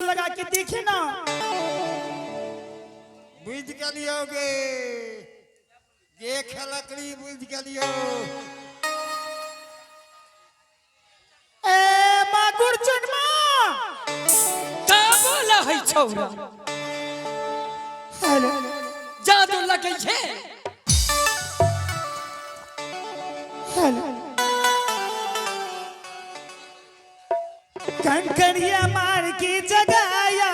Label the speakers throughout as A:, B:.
A: लगा के देखे ना।
B: बुझ गलियोगे ये खलकड़ी बुझ गलियो।
A: ए मागुर चुनमा
C: का बोला है छौरा?
A: हेलो
C: जादू लगे है।
A: हेलो कंकरिया मार के जगाया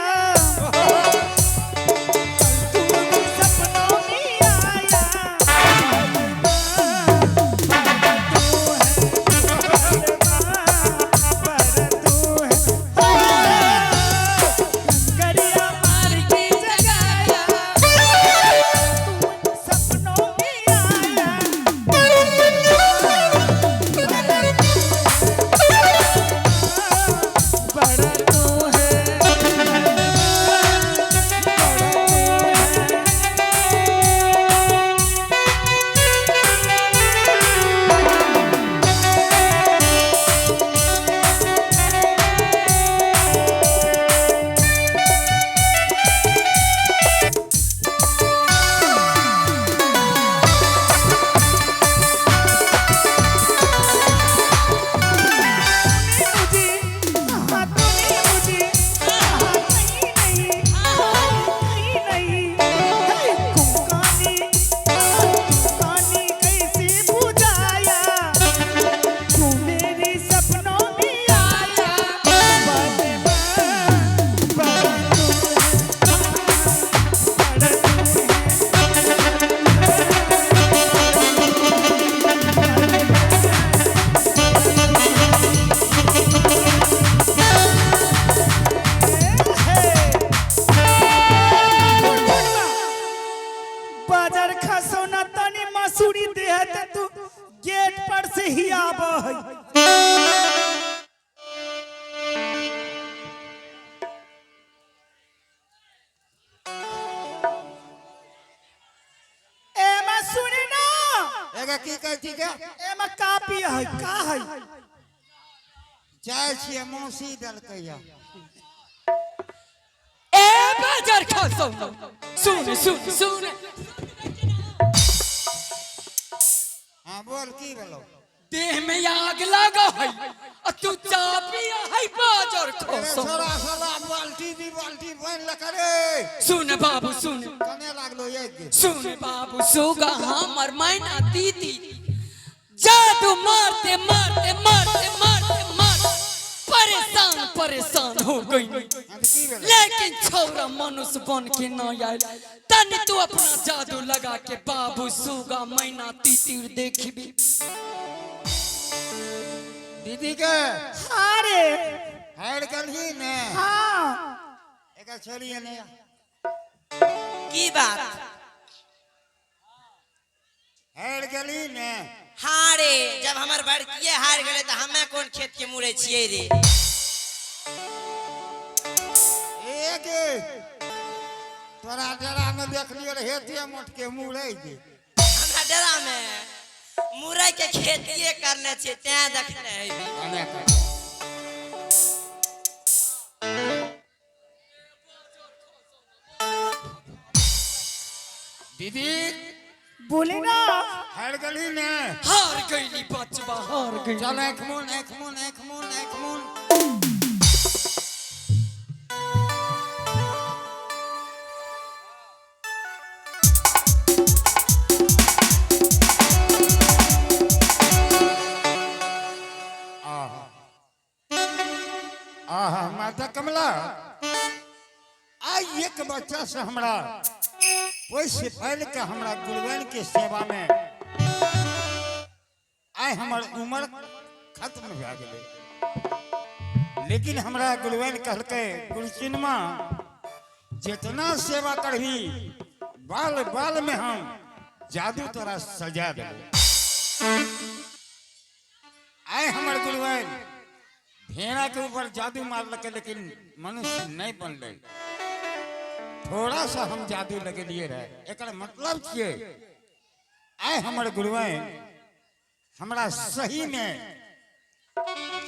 A: मसूरी देहत तू गेट पर से ही आब है। एमा सुनी ना
B: एगा की कहती के
A: एमा कापी है का है
B: चाय छिए मौसी दल कहिया
C: ए बाजार खसो। सुन सुन सुन
B: हां बोल की बोलो।
C: देह में आग लगा है और तू चापिया है बाजार खसो।
B: छोरा साला बाल्टी दी बाल्टी बन ल करे।
C: सुन बाबू सुन
B: कने लागलो एक
C: सुन बाबू सुगा हमर मैना दीदी जादू मारते मारते मारते मारते मारते परेशान परेशान हो गई। लेकिन छौरा मनुष्य बन के न आयल। तनी तू अपना जादू लगा के बाबू सुगा मैना तीतिर देखबी।
B: दीदी के
A: अरे
B: हेड गलही ने
A: हां
B: एका छोड़िए ने
D: की बात
B: हेड गली ने।
D: हाँ रे जब हमार बड़किए हार गए तो हमें कौन खेत के मुड़े छिए रे।
B: एक तोरा डरा में देख लियो रे हेतिया मोट के मुड़े दे।
D: हमरा डरा में मुरई के खेतिए करने छे ते देखने है भी।
B: दीदी
A: बोले ना
B: हेड गली ने
C: हार गईली बचवा हार गई।
B: चल एक मुन एक मुन एक मुन एक मुन। आहा माता कमला आई एक बच्चा से हमरा वैसे पहले के हमरा गुरुवन के सेवा में आय हमर उम्र खत्म हो गए। लेकिन हमरा गुरुवन कहलके गुरुचिन्मा जितना सेवा करही बाल बाल में हम जादू तोरा सजा देबो। आय हमर गुरुवन भेड़ा के ऊपर जादू मारलके लेकिन मनुष्य नहीं बनले। थोड़ा सा हम जादू लगे लिए रहे। एक मतलब किए आय हमर गुरुवन हमरा सही में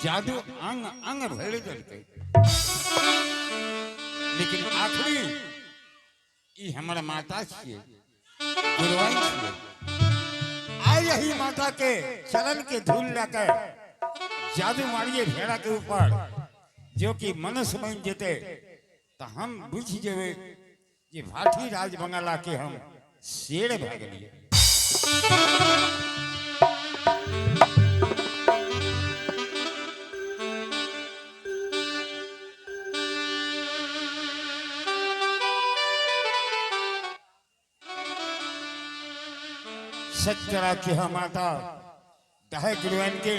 B: जादू अंग अंग भर देलके। लेकिन आखिरी ई हमारा माता छिए, गुरुवाइन छिए। आई यही माता के चरण के धूल लेकर जादू मारिए भेड़ा के ऊपर, जो कि मनुष्य बन जेते तो हम बुझ जेबे कि भाटी राज बंगाला के हम शेर भए गेलिए। सच्चरा की हम माता दहे गुरुवाइन के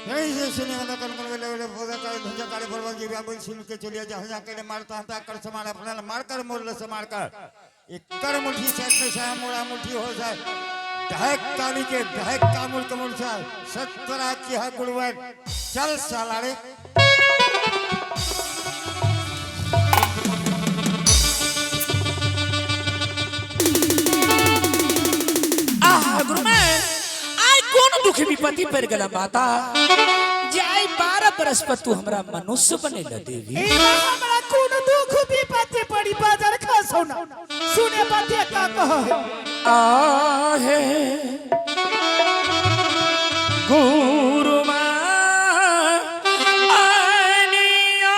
B: नहीं से सुने वाला कन कन वेले बोला का धंजा काले परवान जी बाबू सुन के चलिया जहां जाके मारता था कर समान अपना मार कर मोर से मार कर एक कर मुट्ठी से से मोरा मुट्ठी हो जाए दहक काली के दहक कामुल कमुल सा सच्चरा की है गुरुवाइन चल साला रे।
E: गुरुमैन आई कौन दुख विपत्ति पर गला माता जाई 12 बरस पर तू हमरा मनुष्य बने ल देवी।
A: ए हमरा कौन दुख विपत्ति पड़ी बाजार खसोना सुने बाते का कह
E: आहे गुरुमैन आनिया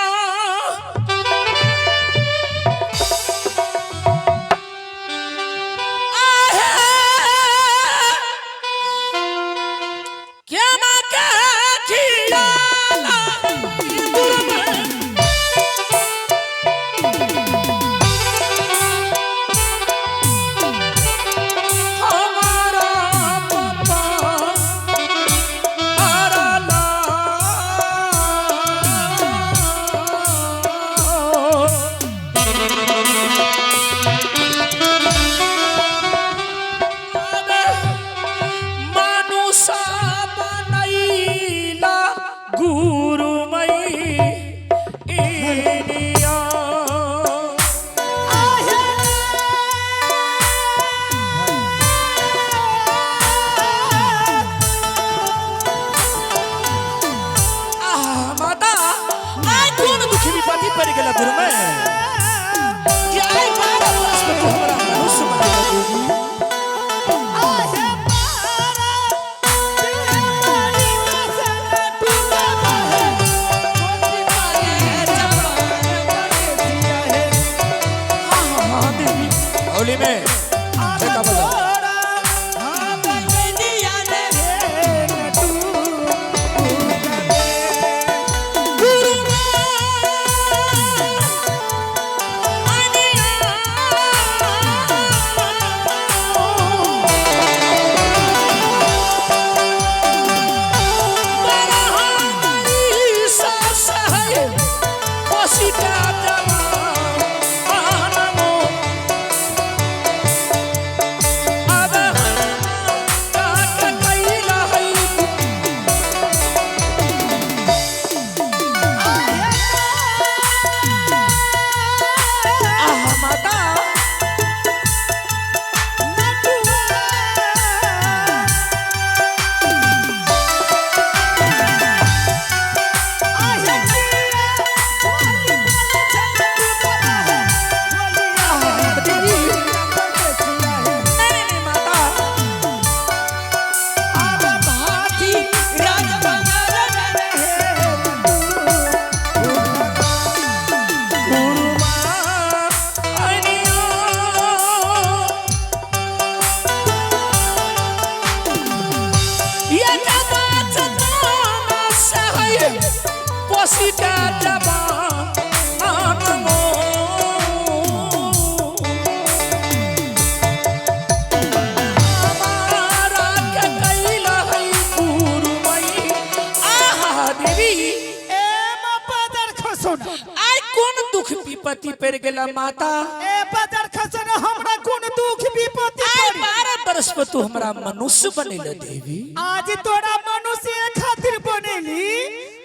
E: क्या मां का खियाला गुरुमैन हमारा पापा हमारा मानुषा बनैला गुरुमई इनिया माता आई कौन दुखी विपत्ति पड़ गेला गुरुमैन जाई 12 वर्ष में तू हमरा मनुष्य बना देवी। होली में देखा बोला आई कौन दुख विपत्ति पर गेला माता
A: ए बाजार खसोना हमरा कौन दुख विपत्ति
E: आई
A: पड़ी
E: 12 बरस पर तू हमरा मनुष्य बने ल देवी।
A: आज तोरा मनुष्य खातिर बनेली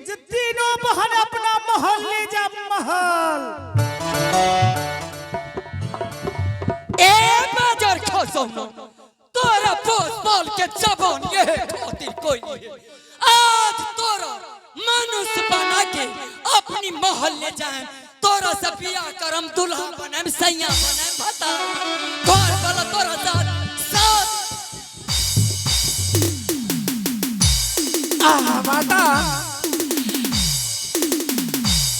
A: जे तीनों बहन अपना महल ले जा महल।
C: ए बाजार खसोना तोरा पोस पाल के जबान ये खातिर कोई नहीं है। आज तोरा मनुष्य बना के अपनी महल ले जाए तोरा से बियाह करम दुल्हा बनम सैया बनम भता घर वाला तोरा साथ
E: माता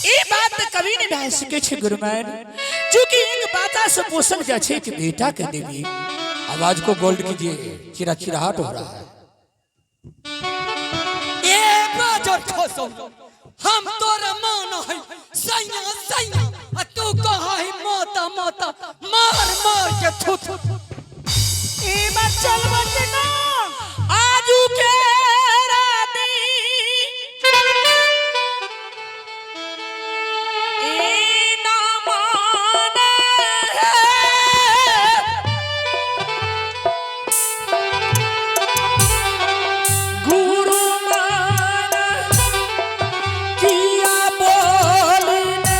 E: ये बात कभी नहीं भय सके छे गुरुमैन चूंकि एक बाता से पोषण जा छे कि बेटा के देवी आवाज को गोल्ड कीजिए चिराचिराहट हो रहा है
C: ए बाजर खोसो हम तोरा मान है सैया सैया आ तू कहा है माता माता मार मार के थू थू
A: ए बात चल बच्चे ना
E: आजू के राती ई ना माने गुरु मान किया बोलने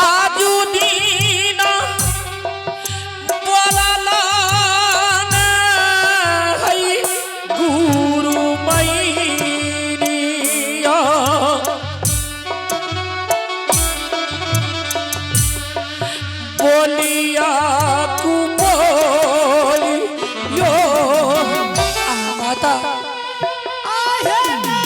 E: आजू दीना बोलला ना है गुरु मैरिया बोलिया कुबोलियो माता
A: आहे ना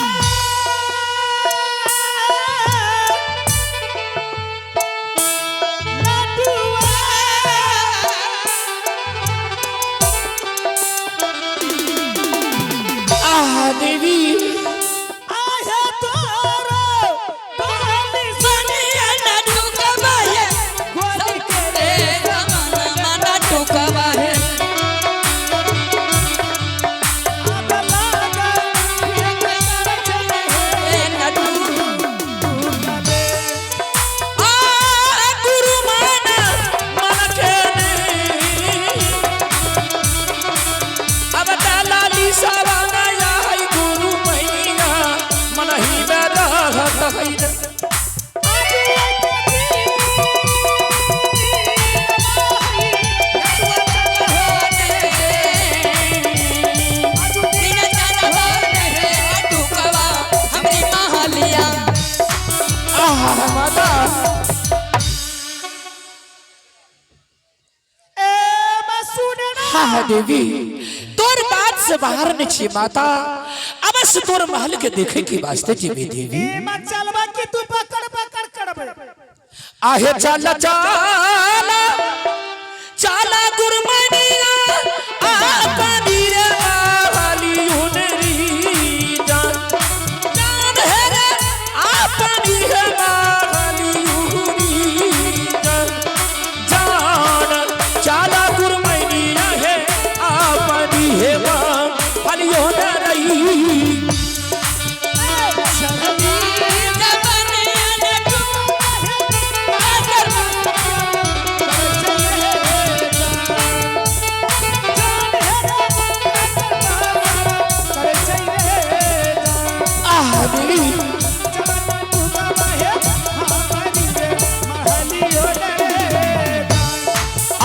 A: नटुआ
E: देवी
A: आहे तोरो टोली
C: सनिया ना टुकवा है
A: गोली के
C: ए जमाना माना टुकवा है
A: अब लागा ये कर चले
C: ए ना टू
E: आ गुरु माना मन के अब दलाली सवाना या है गुरु मैया मन ही में रहत है
C: बिना जाना है टुकवा हमरी महलिया
E: माता
A: ए मसूने ना
E: हाँ देवी तोर बात से बाहर न छी माता अवश्य तोर महल के देखे के वास्ते जीवे देवी
A: ए मत चलवा कि तू पकड़ पकड़ करबे
E: आहे चाला चाला चाला गुरमनिया आपनी रे वाली उनरी जान है रे आपनी है वाली उनरी जान चाला गुरमनिया है आपनी है वाली उनरी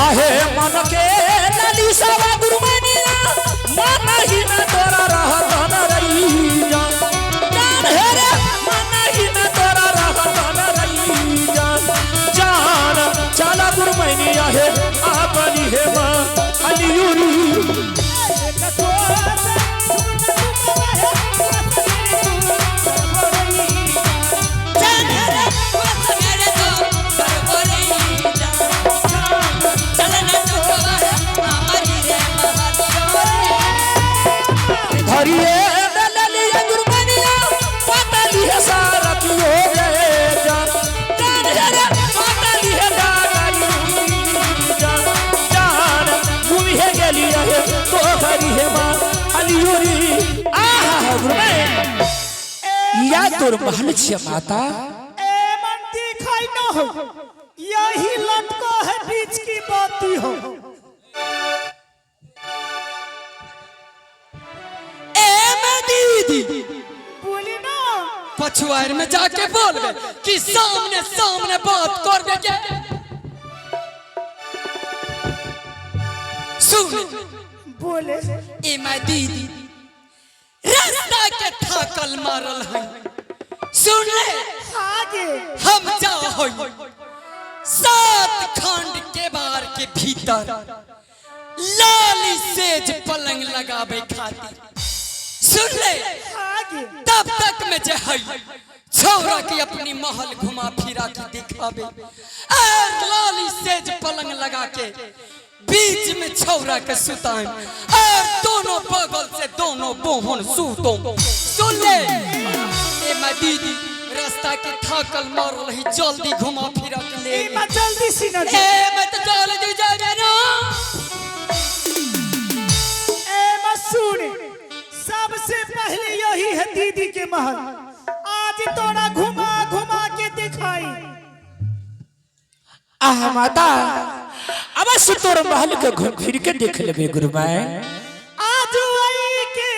E: आहे मन के नदी सवा गुरमनिया मन ही में तोरा रहत न रही जान है रे मन ही में तोरा रहत न रही जान चला गुरमनिया है आपनी है मां अनियुरी धरिए दललिया गुरमनिया पतली है सारा की हो गए जान है रे पतली है डागाई जान घूमी है गेली है तो धरी है मां अलियोरी गुरमन या तोर महल छे माता
A: ए मन दिखाई न हो यही लटको है बीच की बाती हो
C: दीदी
A: बोली ना
C: पछुआर में जाके बोल बे कि सामने सामने बात कर बे के सुन
A: बोले
C: ए मैं दीदी के थाकल मारल है। सुन ले
A: आगे
C: हम जा होई 7 खंड के बार के भीतर लाली सेज पलंग लगावे खातिर। सुन ले
A: आगे
C: तब तक में जे है छोरा की अपनी महल घुमा फिरा के दिखावे और लाली सेज पलंग लगा के बीच में छोरा के सुताए और दोनों बगल से दोनों बोहन सूतो। सुन ले ए मैं दीदी रास्ता के थाकल मारल ही जल्दी घुमा फिरा के ले
A: मैं जल्दी सी न
C: ए मैं तो जल्दी जा ना
A: मैं सुन, सबसे पहले यही है दीदी के महल। आज तोरा घुमा घुमा के दिखाई।
E: आह माता अवश्य तोर महल के घूम फिर के देख लेबे गुरुमाए।
A: आज वही के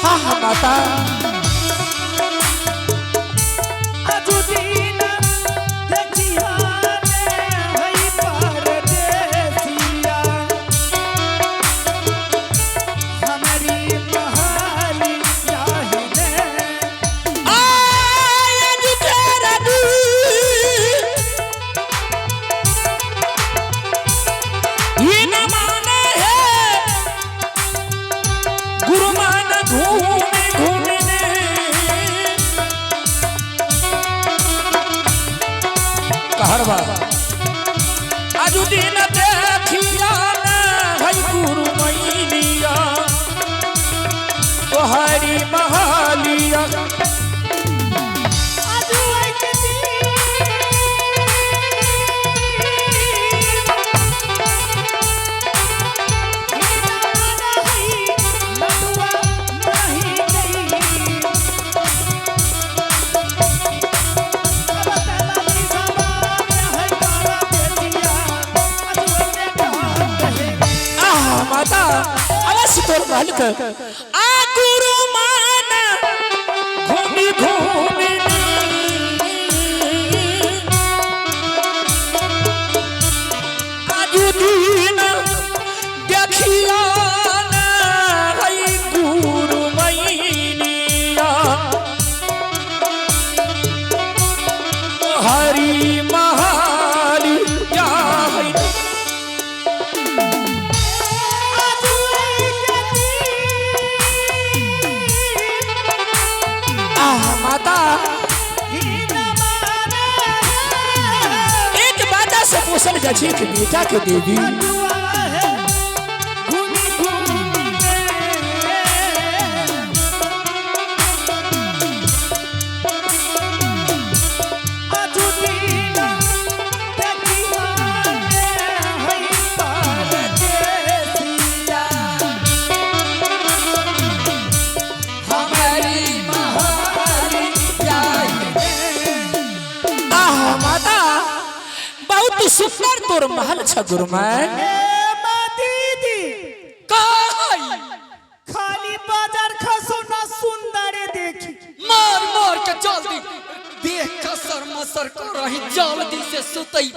E: हाँ माता आजू दिन देखिया है गुरु मैलिया तोहरी महालिया। माता अवश्य तोर महल के आ गुरु माना घूमी घूमी आजू दिन देखिया है गुरु मैलिया हरि महालिया माता एक बात से पूछल जाछी कि बेटा के देवी सुंदर तोर महल छ गुरुमाए।
A: दीदी खाली बाजार खसो ना सुंदर देखी
C: मार मार के जल्दी देख कसर मसर कर रही जल्दी से सुतई।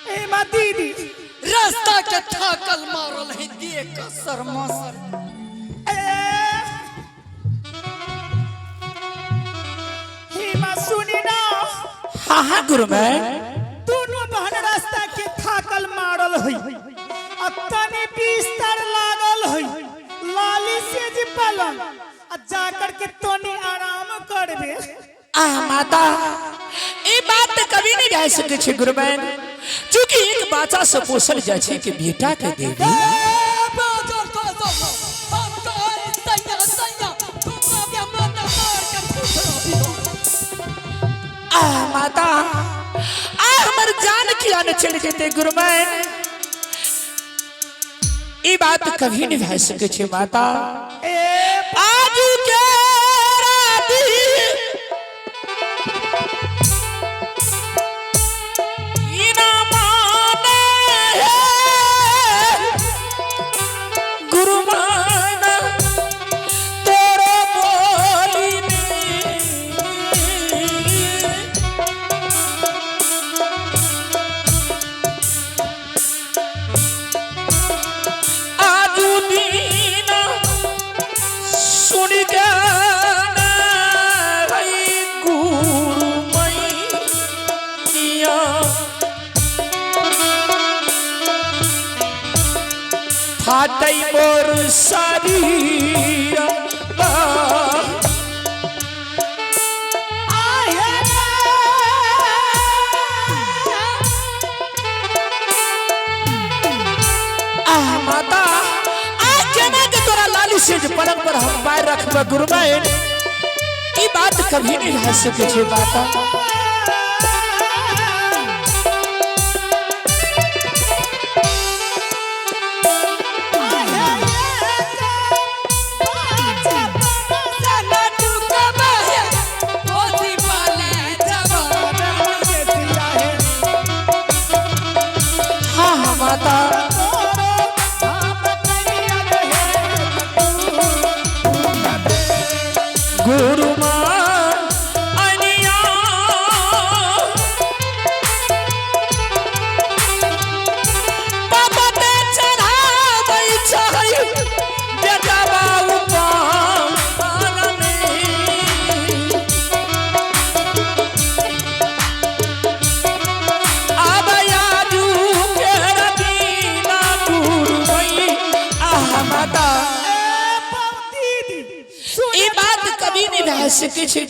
A: ए मां दीदी
C: रास्ता के थाकल मारल है देख कसर मसर।
A: सुनी ना
E: हाँ हाँ गुरुमाए
A: दोनों बहन रास्ता के थाकल मारल है तनी बिस्तर लागल है लाली से जी पलंग जाकर के तनी आराम करबे।
E: माता ये बात कभी नहीं रह सके छे गुरुमाए क्योंकि एक बाचा से पूछल जाय छे कि बेटा के देवी माता हमर जान किया न चढ़ जेते गुरुमाए ये बात कभी नहीं रह सके छे माता। आज के राती इना माने गुरुमाना तेरे जाई मोर शरीर माता आज केना के तोरा लाली से पलंग पर हम पैर रखबे गुरुबैन ई बात कभी नहीं रह सके छे माता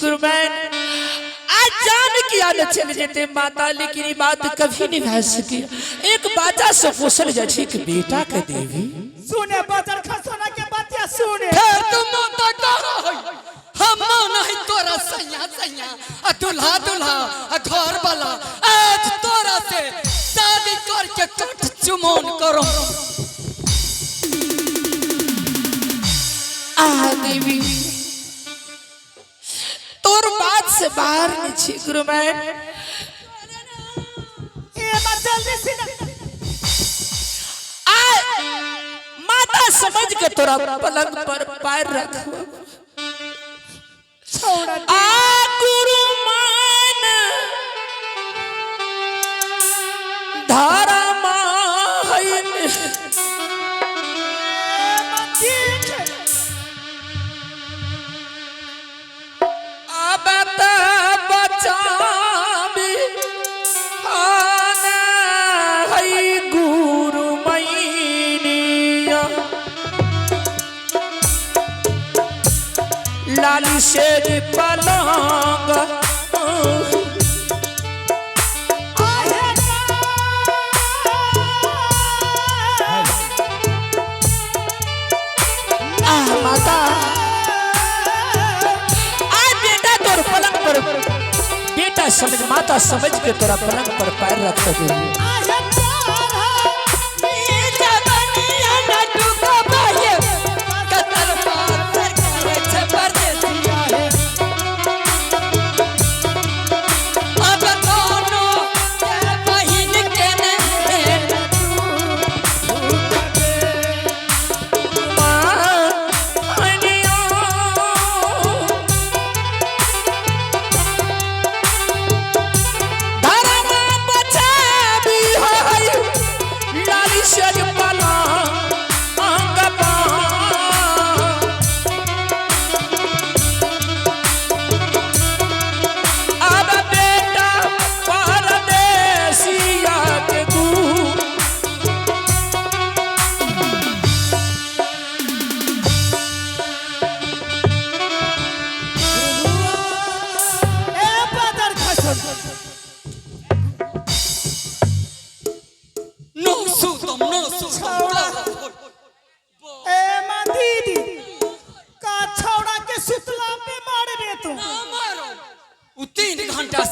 E: गुरुबैन आज जान के आने चले जेते माता लेकिन ये बात कभी नहीं रह सकी एक बाजा से पोसल जा छी कि बेटा के देवी
A: सुने बाजार खसोना के बातिया सुने
C: फिर तुम माता कहो हम नहीं तोरा सैया सैया आ दुल्हा दुल्हा आ घर वाला आज तोरा से शादी करके कट चुमोन करो
E: आ देवी तोर बात से बाहर नीचे गुरुबैन
A: ए मत जल्दी से
E: आ माता समझ के तोरा पलंग पर पैर रख
A: छोड़ा
E: आ गुरुमान धारा माहन लाली शेर पलंग माता आज बेटा तोर पलंग पर बेटा समझ माता समझ के तोरा पलंग पर पैर रख दे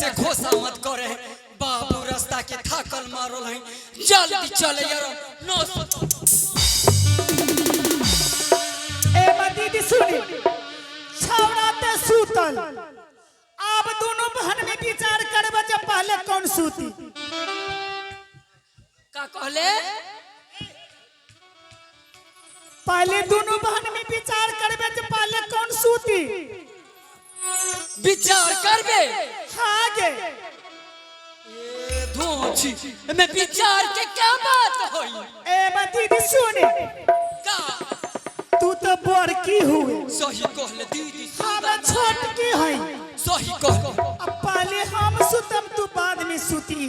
C: से घोषा मत करे बाबू रास्ता के थाकल मारल है जल्दी चले यार नो
A: ए दीदी सुनी छौड़ा ते सूतल अब दोनों बहन में विचार करबे जे पहले कौन सूती
C: का कहले
A: पहले दोनों बहन में विचार करबे जे पहले कौन सूती
C: विचार करबे
A: आगे
C: धोची में विचार के क्या बात होई
A: ए दीदी सुनी
C: का
A: तू तो बड़की हुए
C: सही कहले दीदी
A: हम छोटकी है
C: सही कहले
A: अब पहले हम सुतम तू बाद में सूती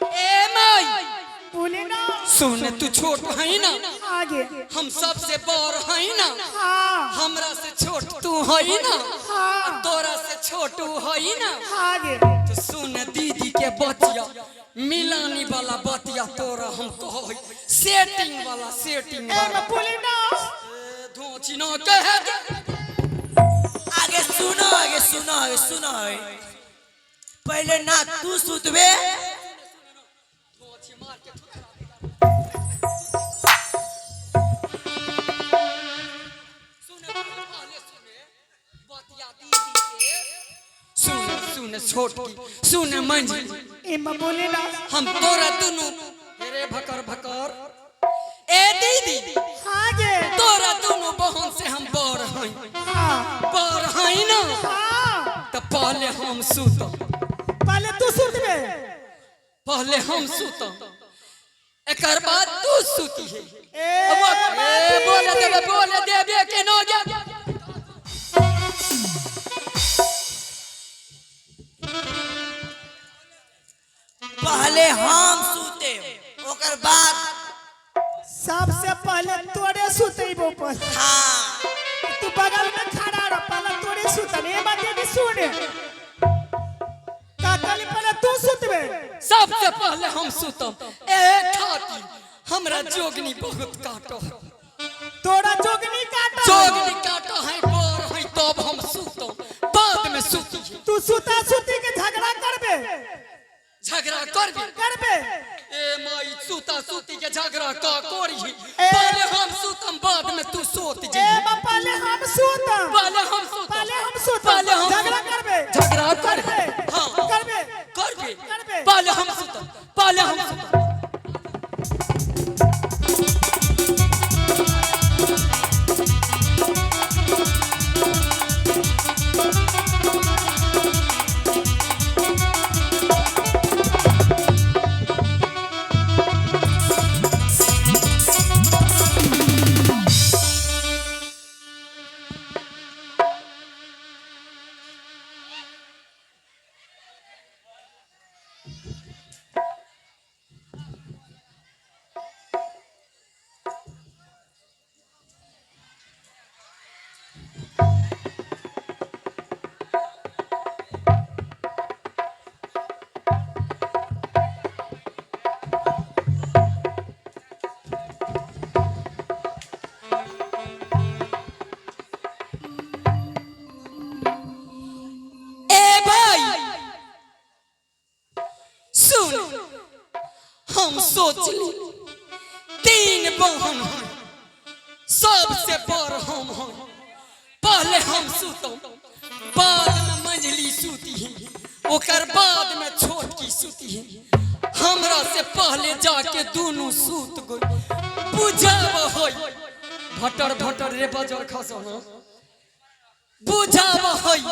C: ए माई
A: बोले ना
C: सुन तू छोट है ना,
A: आगे
C: हम सबसे बड़ है ना,
A: हाँ
C: हमरा से छोट तू है ना,
A: हाँ
C: तोरा से छोटू है ना।
A: आगे
C: तो सुन दीदी के बतिया, मिलानी वाला बतिया तोरा हम कहो सेटिंग वाला सेटिंग
A: ए
C: वाला
A: बोली ना
C: धोची ना कहे दे।
D: आगे सुनो आगे सुनो आगे सुनो पहले ना तू सुतबे
C: धोची मार के सुने पहले सुने बतिया दीदी के, सुन सुन छोटी सुन मंजी,
A: एमा बोली ना
C: हम तोरा दुनु रे भकर भकर ए दीदी
A: आगे
C: तोरा दोनों बहन से हम बड़ हैं,
A: हाँ
C: बड़ हैं ना।
A: हाँ
C: तो पहले हम सुतम,
A: पहले तू सुतबे
C: पहले हम सुतम, एकर बाद तू सुती है।
A: ए
C: बोले देबे के न जा।
D: पहले हम सूते ओकर बाद
A: सबसे पहले तोरे सुतेबो पर
D: हाँ
A: तू बगल में खड़ा रह, पहले तोरे सुतन ए बात भी सुन का कल पहले तू सुतबे
C: सबसे पहले हम सुतम ए खातिर हमरा जोगनी बहुत काटो है,
A: तोरा जोगनी काटा
C: जोगनी काटो है बड़ है तब हम सुतम, बाद में सुती है।
A: तू सुता सुती के झगड़ा करबे
C: झगड़ा करबे
A: करबे
C: ए माई सुता सुती के झगड़ा का कोरी पहले हम सुतम बाद में तू सोत जी।
A: ए बा पहले हम सुतम
C: पहले हम सुतम,
A: पहले हम सुतम
C: पहले हम
A: झगड़ा करबे
C: झगड़ा करबे हाँ
A: करबे
C: करबे
A: करबे।
C: पहले हम सुतम, पहले हम सुतम। हम सोचली तीन बहन हैं, सबसे बड़ हम हैं, पहले हम सुतम, बाद में मंझली सूती है, ओकर बाद में छोटकी सूती है, हमरा से पहले जाके दोनों सूत गई। बुझाव होई भटर भटर रे बजर खसना, बुझाव होई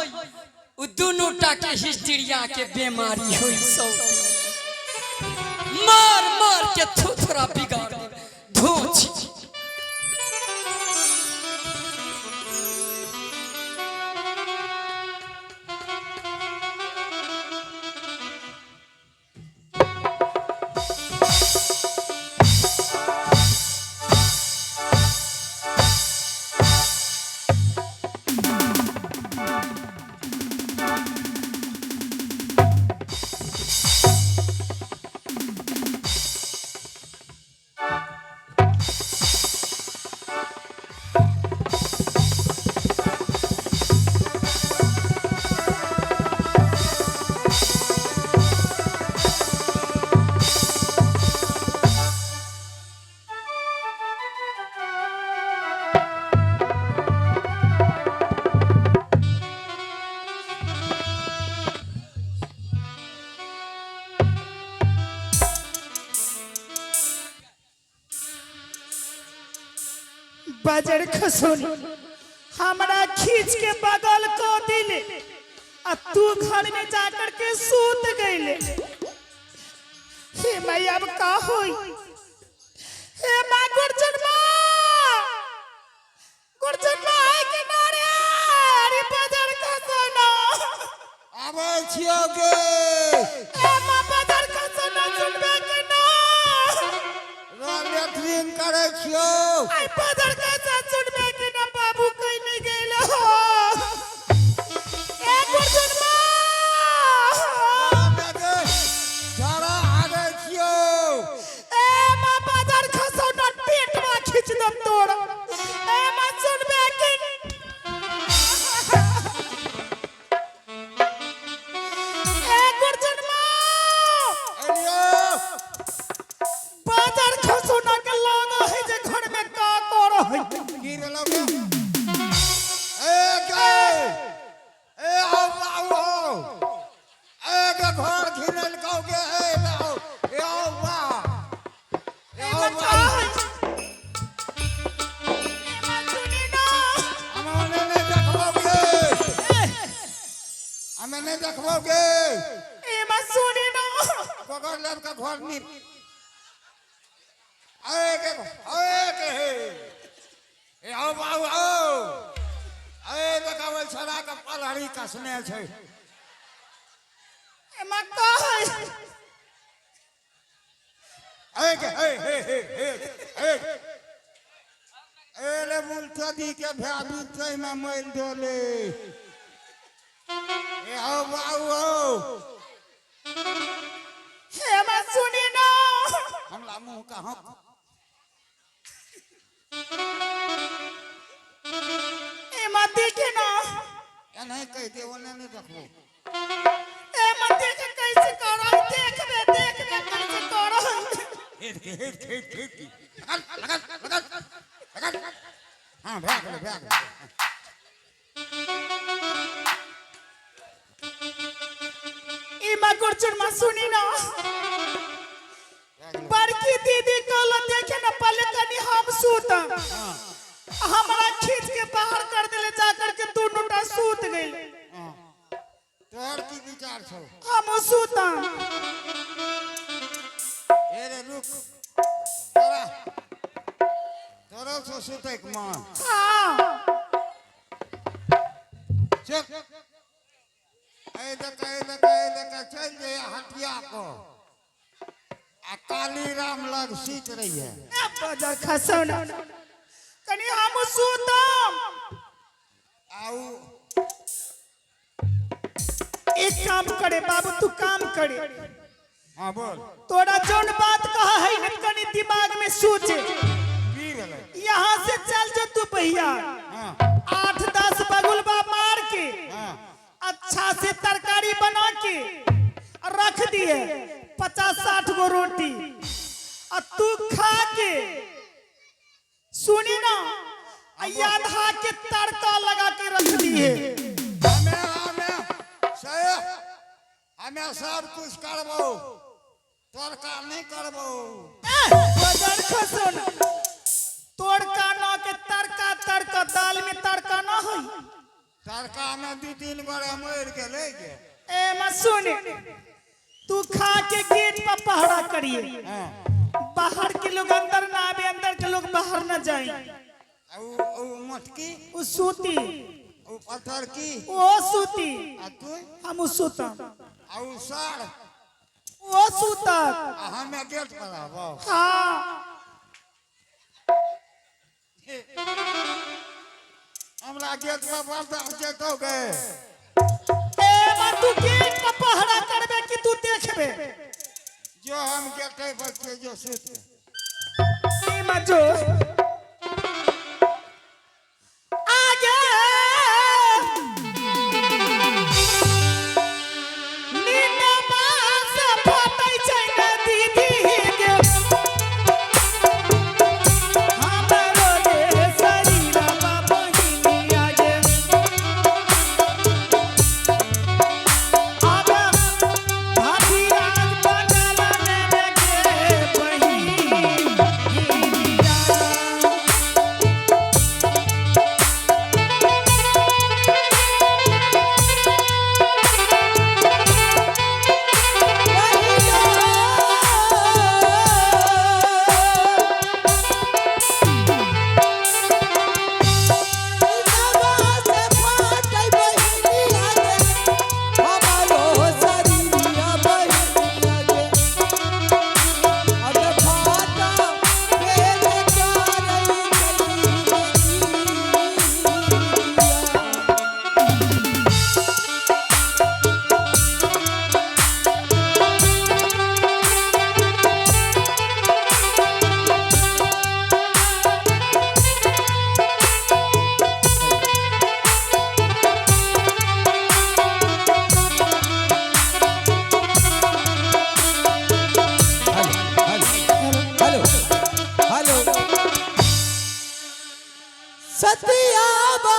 C: उ दोनों टाके हिस्टीरिया के बीमारी होई सौती, मार मार के थुथरा बिगाड़ दे धोची।
A: बजर खसोनी हमरा खींच के बगल को दिले आ तू घर में जाकर के सूत गईले। हे मैं अब का होई? हे मां गुरजन मां है के नारे अरे बजर खसोना
B: आबै छियो गे
A: ए मां बजर खसोना सुनबे के ना
B: रो की भेलो गे ए गे ए आओ आओ ए गे घर घिनल कहो गे ए आओ बा ए आओ बा हमें नहीं देखोगे
A: एमा सुनी ना
B: बगल लड़का घर नहीं आएगे ए आओ आओ आओ ए देखावल छड़ा का पलहड़ी कसने छै
A: एमा कह
B: आएगे ए रे मुल्ता दी के भाभी छै में मैल डोले ए आओ आओ
A: एमा सुनी ना
B: हमला मुंह कहां
A: एमा देखे ना
B: या नहीं कह दे ओने नहीं देखो
A: एमा देखे कैसे करो देखबे कैसे करो
B: लगा हां भाग
A: एमा गुरचुन मा सुनी ना बड़की दीदी कल देखे ना पहले कनी हम सूत हमरा खींच के बाहर कर देले जाकर के दोनों टा सूत गइल
B: तोर की विचार छौ
A: हम सूता
B: ए रे रुक तोरा सो सुतै के मान
A: हां
B: चल ए देख चल जे हटिया को आ काली राम लग सीत रही है
A: बदर खसौना कनी हम सूतम
B: आउ
A: एक काम करे बाबू तू काम करे
B: हां बोल
A: तोरा जोन बात कहा है न कनी दिमाग में सोचे
B: की भेलै
A: यहाँ से चल जो तू भैया
B: हां
A: 8-10 बगुलबा मार के
B: हां
A: अच्छा से तरकारी बना के रख दिए 50-60 गो रोटी और तू खा के सुनी ना आधा के तड़का लगा के रख दिए
B: हमें सब कुछ करबो तोड़का नहीं करबो
A: बदर खसौना तोड़का ना के तड़का दाल में तड़का ना है
B: तड़का में 2-3 बार मर गेलै गे
A: ए मसूनी तू खा के गेट पर पहरा करिए
B: हां
A: बाहर के लोग अंदर ना आवे अंदर के लोग बाहर ना जाए
B: ओ मटकी
A: उ सूती
B: ओ पत्थर की
A: ओ सूती
B: आ तू
A: हम सूता
B: आ उ साड़
A: ओ सूता
B: आ हमें गेट पर आबो
A: हां
B: हमरा गेट पर बर्दाश्त जेतो गे
A: ए मा तू गेट पर पहरा करबे कि तू देखबे
B: जो हम गेटे पर के जो सुत
A: ए मा जो आगे नींद बास फटै छै न दीदी के हमरो दे शरीर बाबा ही आगे आगे भाभी राज बनला ने के बही सतियाबा